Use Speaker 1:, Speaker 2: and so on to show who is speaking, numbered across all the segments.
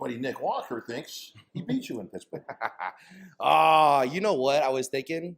Speaker 1: buddy Nick Walker thinks he beat you in Pittsburgh.
Speaker 2: You know what I was thinking?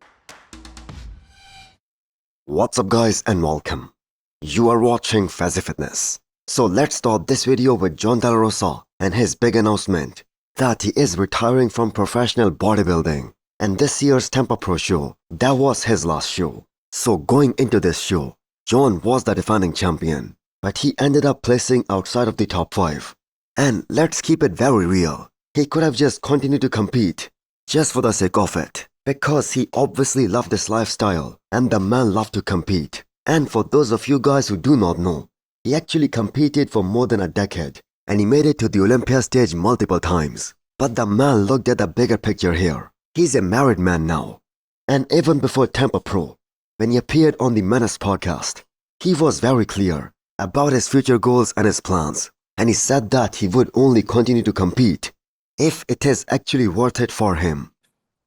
Speaker 3: What's up guys and welcome. You are watching Fazi Fitness. So let's start this video with Jon Del Rosa and his big announcement that he is retiring from professional bodybuilding. And this year's Tampa Pro show, that was his last show. So going into this show, Jon was the defending champion, but he ended up placing outside of the top 5. And let's keep it very real. He could have just continued to compete just for the sake of it, because he obviously loved this lifestyle and the man loved to compete. And for those of you guys who do not know, he actually competed for more than a decade and he made it to the Olympia stage multiple times. But the man looked at the bigger picture here. He's a married man now. And even before Tampa Pro, when he appeared on the Menace podcast, he was very clear about his future goals and his plans. And he said that he would only continue to compete if it is actually worth it for him.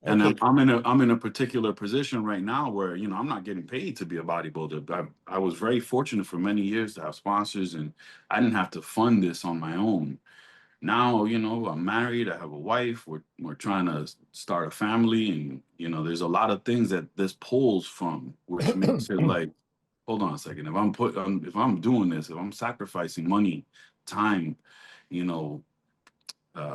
Speaker 4: And I'm in a particular position right now where, you know, I'm not getting paid to be a bodybuilder. I was very fortunate for many years to have sponsors, and I didn't have to fund this on my own. Now, you know, I'm married, I have a wife, we're trying to start a family, and, you know, there's a lot of things that this pulls from, which makes it like, hold on a second, if I'm doing this, if I'm sacrificing money, time, you know,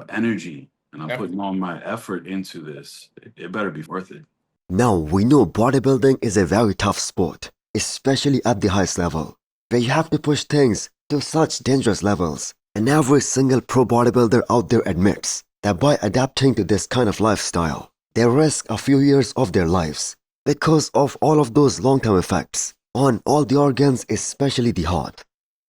Speaker 4: energy, and I'm putting all my effort into this, it better be worth it.
Speaker 3: Now, we know bodybuilding is a very tough sport, especially at the highest level, where you have to push things to such dangerous levels. And every single pro bodybuilder out there admits that by adapting to this kind of lifestyle, they risk a few years of their lives because of all of those long-term effects on all the organs, especially the heart.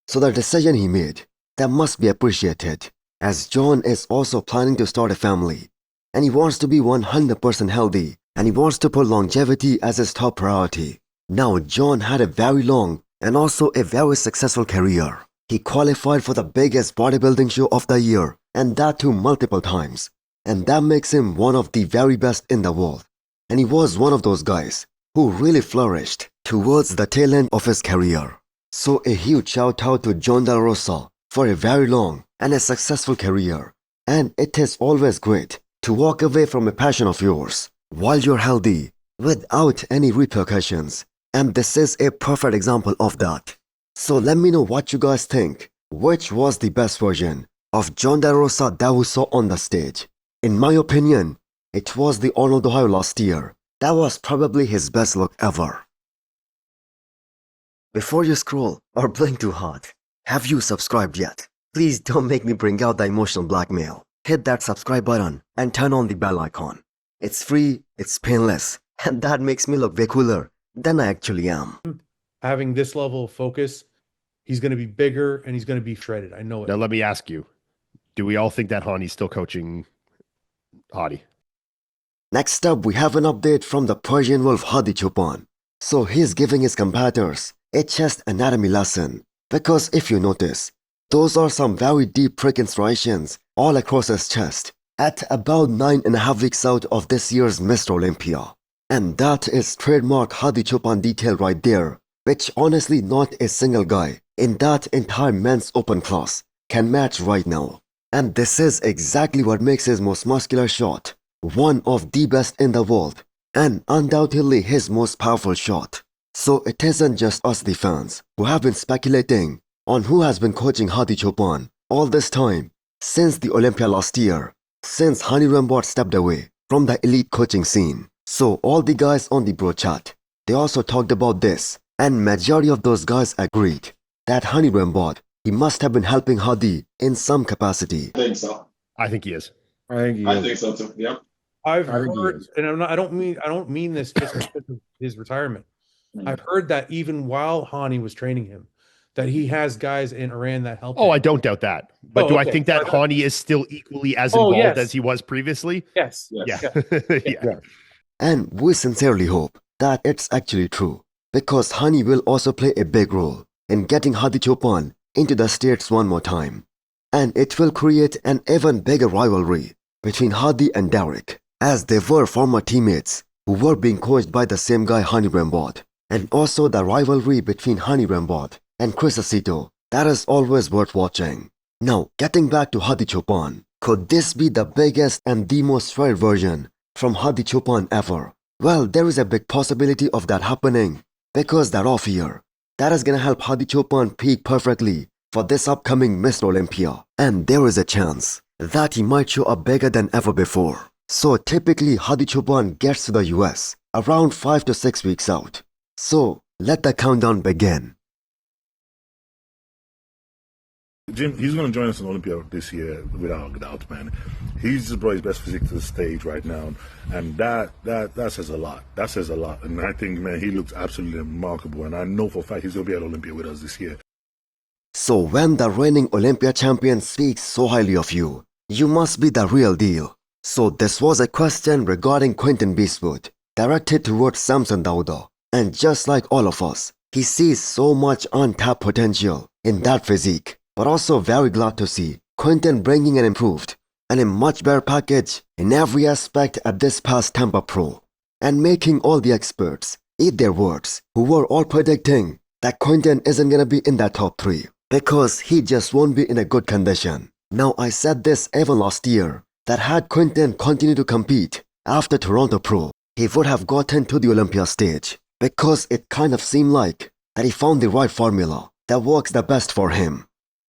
Speaker 3: So the decision he made, that must be appreciated, as Jon is also planning to start a family, and he wants to be 100% healthy, and he wants to put longevity as his top priority. Now, Jon had a very long and also a very successful career. He qualified for the biggest bodybuilding show of the year, and that too multiple times. And that makes him one of the very best in the world. And he was one of those guys who really flourished towards the tail end of his career. So a huge shout out to Jon Del Rosa for a very long and a successful career. And it is always great to walk away from a passion of yours while you're healthy without any repercussions. And this is a perfect example of that. So let me know what you guys think. Which was the best version of Jon Del Rosa that we saw on the stage? In my opinion, it was the Arnold Ohio last year. That was probably his best look ever. Before you scroll or blink too hard, have you subscribed yet? Please don't make me bring out the emotional blackmail. Hit that subscribe button and turn on the bell icon. It's free, it's painless, and that makes me look way cooler than I actually am.
Speaker 5: Having this level of focus, he's going to be bigger and he's going to be shredded. I know it.
Speaker 6: Now, let me ask you, do we all think that Hani's still coaching Hadi?
Speaker 3: Next up, we have an update from the Persian Wolf Hadichoopan. So he's giving his competitors a chest anatomy lesson. Because if you notice, those are some very deep prick striations all across his chest at about 9.5 weeks out of this year's Mr. Olympia. And that is trademark Hadichoopan detail right there, which honestly not a single guy in that entire men's open class can match right now. And this is exactly what makes his most muscular shot one of the best in the world, and undoubtedly his most powerful shot. So it isn't just us the fans who have been speculating on who has been coaching Hadichoopan all this time since the Olympia last year, since Hani Rambot stepped away from the elite coaching scene. So all the guys on the bro chat, they also talked about this, and majority of those guys agreed that Hani Rambot, he must have been helping Hadi in some capacity.
Speaker 1: I think so.
Speaker 6: I think he is.
Speaker 1: I think so too. Yep.
Speaker 5: I've heard, and I don't mean this just because of his retirement. I've heard that even while Hani was training him, that he has guys in Iran that help.
Speaker 6: Oh, I don't doubt that. But do I think that Hani is still equally as involved as he was previously?
Speaker 5: Yes.
Speaker 6: Yeah.
Speaker 5: Yeah.
Speaker 3: And we sincerely hope that it's actually true, because Hani will also play a big role in getting Hadichoopan into the States one more time. And it will create an even bigger rivalry between Hadi and Derek, as they were former teammates who were being coached by the same guy Hani Rambot. And also the rivalry between Hani Rambot and Chris Aceto, that is always worth watching. Now, getting back to Hadichoopan, Could this be the biggest and the most rare version from Hadichoopan ever? Well, there is a big possibility of that happening because that off year, that is gonna help Hadichoopan peak perfectly for this upcoming Mr. Olympia. And there is a chance that he might show up bigger than ever before. So typically Hadichoopan gets to the US around 5 to 6 weeks out. So let the countdown begin.
Speaker 7: Jim, he's going to join us in Olympia this year without a doubt, man. He's just brought his best physique to the stage right now, and that says a lot. That says a lot, and I think, man, he looks absolutely remarkable, and I know for a fact he's going to be at Olympia with us this year.
Speaker 3: So when the reigning Olympia champion speaks so highly of you, you must be the real deal. So this was a question regarding Quinton Beastwood, directed towards Samson Dauda, and just like all of us, he sees so much untapped potential in that physique. But also very glad to see Quinton bringing an improved and a much better package in every aspect at this past Tampa Pro, and making all the experts eat their words who were all predicting that Quinton isn't gonna be in that top 3 because he just won't be in a good condition. Now I said this even last year that had Quinton continued to compete after Toronto Pro, he would have gotten to the Olympia stage because it kind of seemed like that he found the right formula that works the best for him.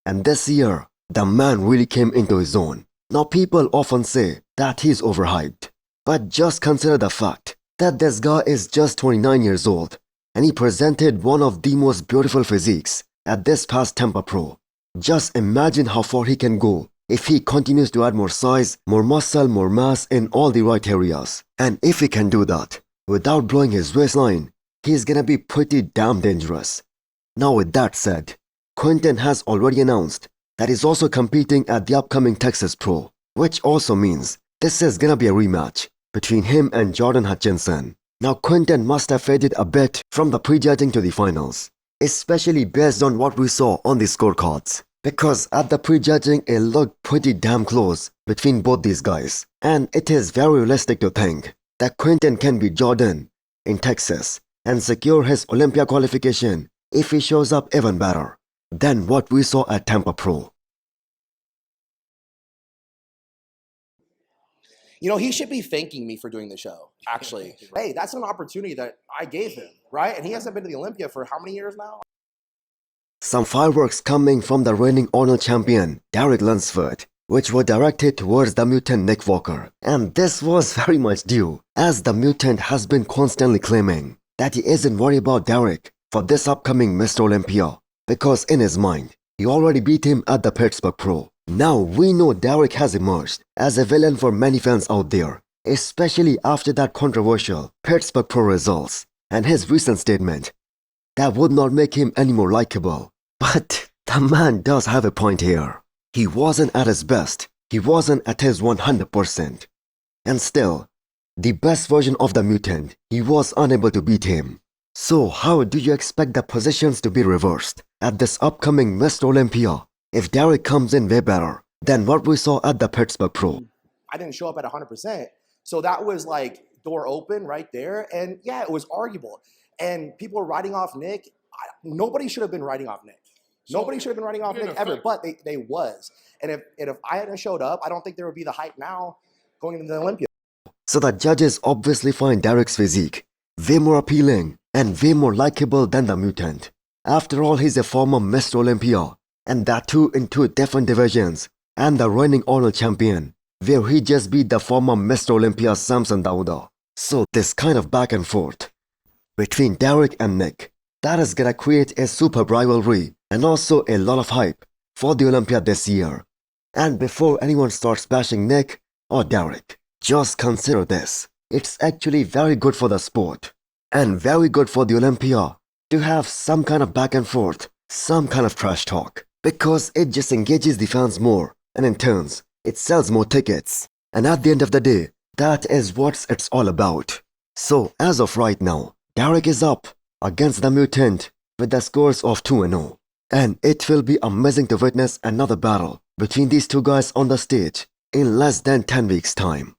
Speaker 3: And this year, the man really came into his own. Now people often say that he's overhyped, but just consider the fact that this guy is just 29 years old and he presented one of the most beautiful physiques at this past Tampa Pro. Just imagine how far he can go if he continues to add more size, more muscle, more mass in all the right areas. And if he can do that without blowing his waistline, he's gonna be pretty damn dangerous. Now with that said, Quinton has already announced that he's also competing at the upcoming Texas Pro, which also means this is gonna be a rematch between him and Jordan Hutchinson. Now Quinton must have faded a bit from the prejudging to the finals, especially based on what we saw on the scorecards, because at the prejudging it looked pretty damn close between both these guys, and it is very realistic to think that Quinton can beat Jordan in Texas and secure his Olympia qualification if he shows up even better than what we saw at Tampa Pro.
Speaker 2: You know, he should be thanking me for doing the show, actually. Hey, that's an opportunity that I gave him, right? And he hasn't been to the Olympia for how many years now?
Speaker 3: Some fireworks coming from the reigning Arnold champion, Derek Lunsford, which were directed towards the mutant Nick Walker. And this was very much due, as the mutant has been constantly claiming that he isn't worried about Derek for this upcoming Mr. Olympia, because in his mind, he already beat him at the Pittsburgh Pro. Now we know Derek has emerged as a villain for many fans out there, especially after that controversial Pittsburgh Pro results and his recent statement that would not make him any more likable. But the man does have a point here. He wasn't at his best, he wasn't at his 100%. And still, the best version of the mutant, he was unable to beat him. So how do you expect the positions to be reversed at this upcoming Mr. Olympia if Derek comes in way better than what we saw at the Pittsburgh Pro?
Speaker 2: I didn't show up at 100%. So that was like door open right there. And yeah, it was arguable. And people were writing off Nick. Nobody should have been writing off Nick. Nobody should have been writing off Nick ever, but they was. And if I hadn't showed up, I don't think there would be the hype now going into the Olympia.
Speaker 3: So the judges obviously find Derek's physique way more appealing and way more likable than the mutant. After all, he's a former Mr. Olympia, and that too in 2 different divisions, and the reigning Arnold champion, where he just beat the former Mr. Olympia Samson Dauda. So this kind of back and forth between Derek and Nick, that is gonna create a superb rivalry and also a lot of hype for the Olympia this year. And before anyone starts bashing Nick or Derek, just consider this. It's actually very good for the sport and very good for the Olympia to have some kind of back and forth, some kind of trash talk, because it just engages the fans more, and in turns, it sells more tickets. And at the end of the day, that is what it's all about. So as of right now, Derek is up against the mutant with the scores of 2-0. And it will be amazing to witness another battle between these two guys on the stage in less than 10 weeks' time.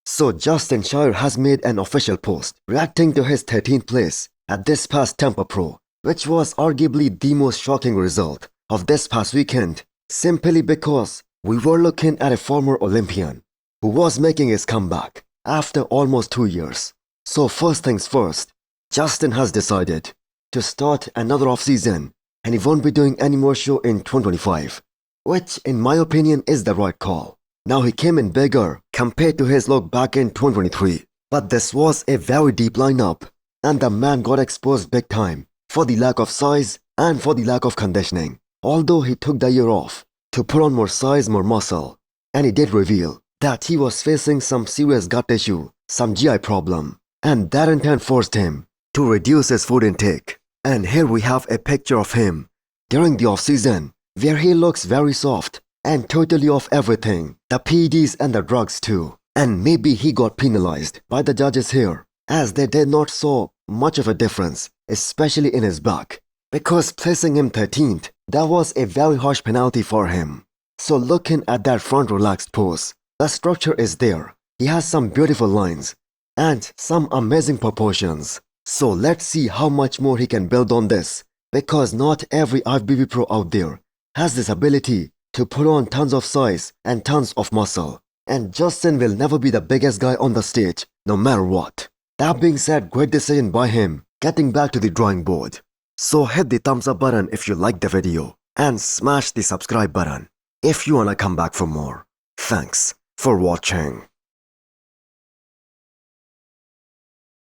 Speaker 3: So Justin Shire has made an official post reacting to his 13th place at this past Tampa Pro, which was arguably the most shocking result of this past weekend simply because we were looking at a former Olympian who was making his comeback after almost 2 years. So first things first, Justin has decided to start another off-season and he won't be doing any more show in 2025, which in my opinion is the right call. Now he came in bigger compared to his look back in 2023, but this was a very deep lineup and the man got exposed big time for the lack of size and for the lack of conditioning. Although he took the year off to put on more size, more muscle, and he did reveal that he was facing some serious gut issue, some GI problem, and that in turn forced him to reduce his food intake. And here we have a picture of him during the off-season where he looks very soft and totally off everything, the PEDs and the drugs too. And maybe he got penalized by the judges here as they did not saw much of a difference, especially in his back, because placing him 13th, that was a very harsh penalty for him. So looking at that front relaxed pose, the structure is there. He has some beautiful lines and some amazing proportions. So let's see how much more he can build on this, because not every IFBB pro out there has this ability to put on tons of size and tons of muscle. And Justin will never be the biggest guy on the stage, no matter what. That being said, great decision by him, getting back to the drawing board. So hit the thumbs up button if you liked the video and smash the subscribe button if you wanna come back for more. Thanks for watching.